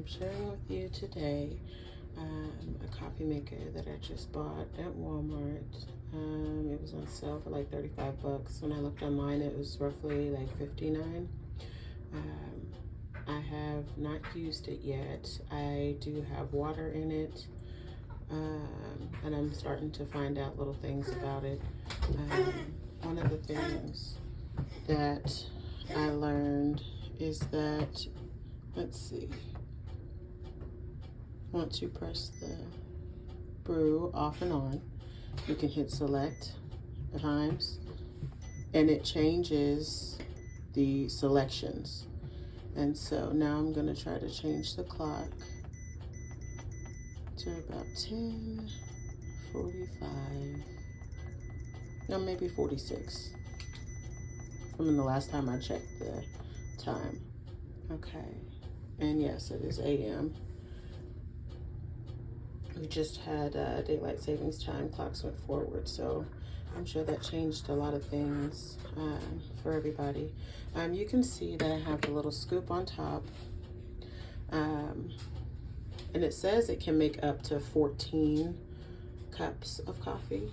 sharing with you today a coffee maker that I just bought at Walmart. It was on sale for like 35 bucks. When I looked online, it was roughly like 59. I have not used it yet. I do have water in it, and I'm starting to find out little things about it. One of the things that I learned is that, let's see, once you press the brew off and on, you can hit select times and it changes the selections. And so now I'm gonna try to change the clock to about 10:45, no, maybe 46 from the last time I checked the time. Okay, and yes, it is AM. We just had daylight savings time, clocks went forward, so I'm sure that changed a lot of things for everybody. You can see that I have a little scoop on top, and it says it can make up to 14 cups of coffee.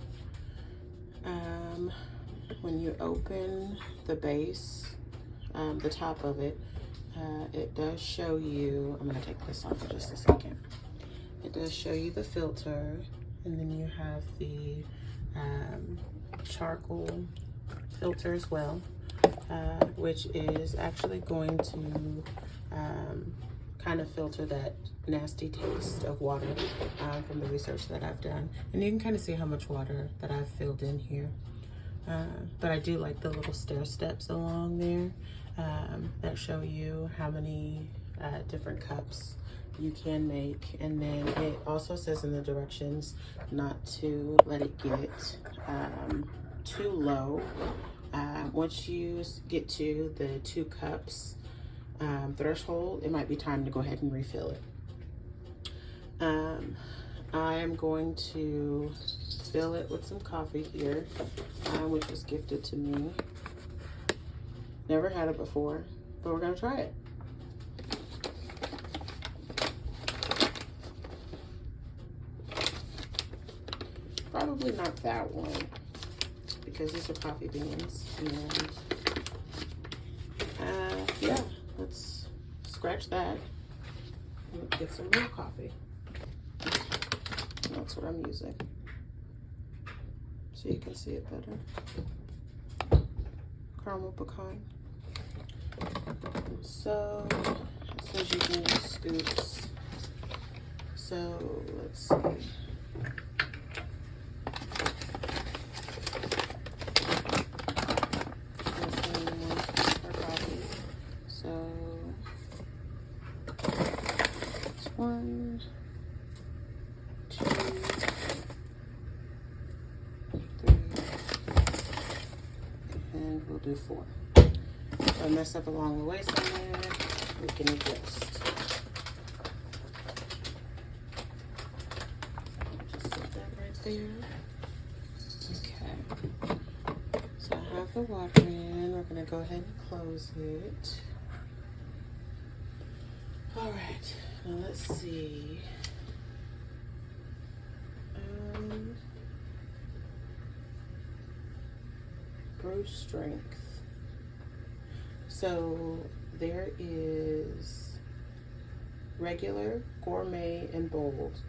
When you open the base, the top of it, it does show you, I'm gonna take this off for just a second. It does show you the filter, and then you have the charcoal filter as well, which is actually going to kind of filter that nasty taste of water from the research that I've done. And you can kind of see how much water that I've filled in here. But I do like the little stair steps along there that show you how many different cups you can make. And then it also says in the directions not to let it get too low. Once you get to the 2 cups threshold, it might be time to go ahead and refill it. I am going to fill it with some coffee here, which was gifted to me. Never had it before, but we're gonna try it. Probably not that one, because these are coffee beans. And yeah, let's scratch that and get some real coffee. That's what I'm using, so you can see it better. Caramel pecan. So it says you can use scoops. So let's see. So it's 1, 2, 3, and we'll do 4. If I mess up along the way somewhere, we can adjust. Just set that right there. Okay. So I have the water in. We're gonna go ahead and close it. All right, now let's see. Brew strength. So there is regular, gourmet, and bold.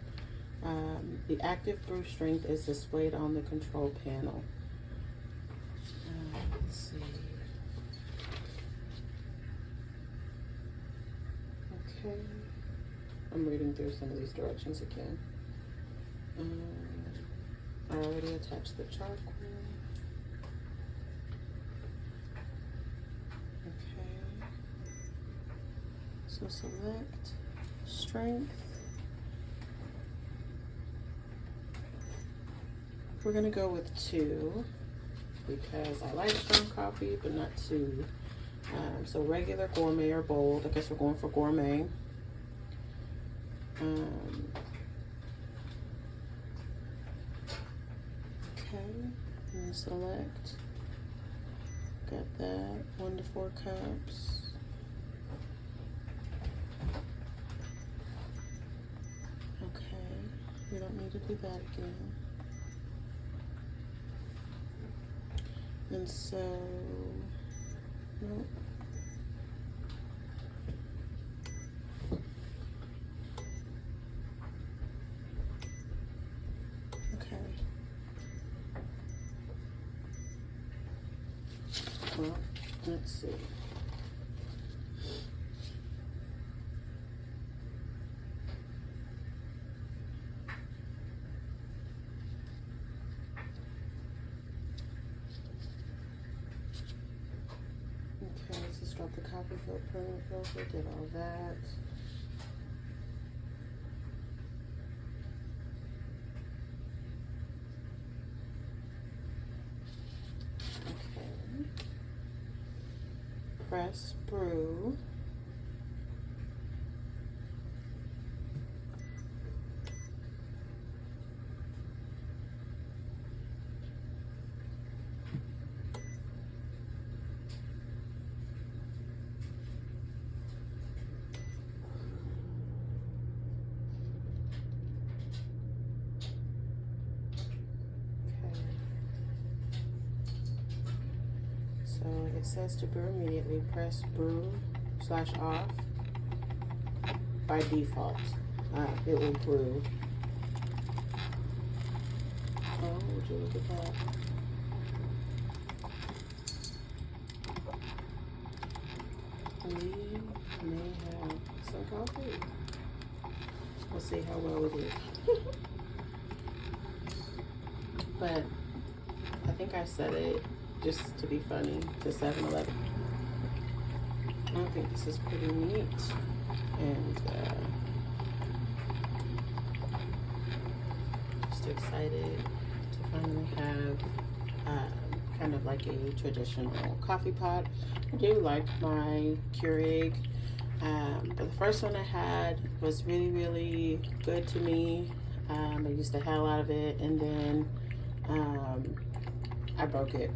The active brew strength is displayed on the control panel. Let's see. Okay. I'm reading through some of these directions again. I already attached the charcoal. Okay. So select strength. We're gonna go with 2 because I like strong coffee, but not too. So regular, gourmet, or bold. I guess we're going for gourmet. Okay, and select. Got that. 1 to 4 cups. We don't need to do that again. And so, nope. Okay. Well, let's see. Okay, let's just drop the coffee filter, did all that. Okay. Press brew. So it says to brew immediately, press brew/off. By default, it will brew. Oh, would you look at that? We may have some coffee. We'll see how well we do. But I think I said it just to be funny to 7-Eleven. I think this is pretty neat, and just excited to finally have kind of like a traditional coffee pot. I do like my Keurig, but the first one I had was really, really good to me. I used the hell out of it, and then I broke it.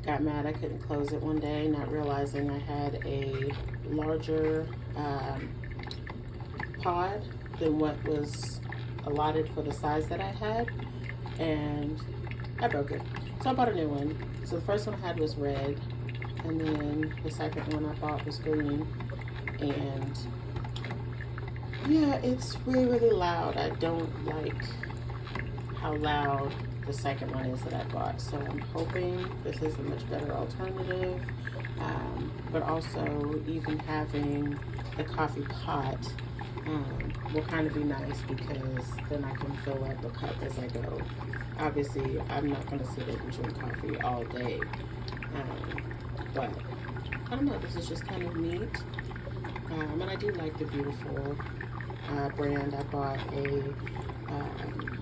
Got mad I couldn't close it one day, not realizing I had a larger pod than what was allotted for the size that I had, and I broke it. So I bought a new one. So the first one I had was red, and then the second one I bought was green. And yeah, it's really, really loud. I don't like how loud the second one is that I bought. So I'm hoping this is a much better alternative. But also even having the coffee pot will kind of be nice, because then I can fill up the cup as I go. Obviously, I'm not going to sit and drink coffee all day. But I don't know, this is just kind of neat. And I do like the beautiful brand. I bought a,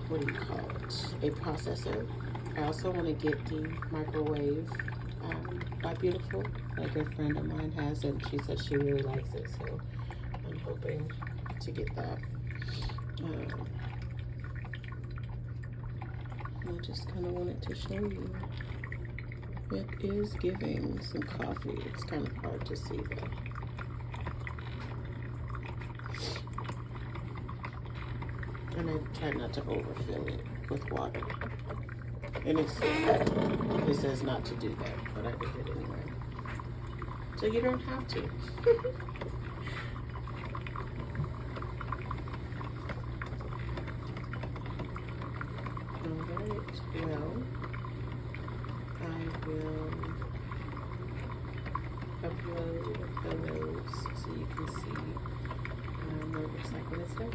what do you call it? A processor. I also want to get the microwave by Beautiful. A good friend of mine has it, and she said she really likes it, so I'm hoping to get that. I just kind of wanted to show you. It is giving some coffee. It's kind of hard to see though. And I try not to overfill it with water. And it says not to do that, but I did it anyway. So you don't have to. Alright, well, I will upload those so you can see what it looks like when it's done.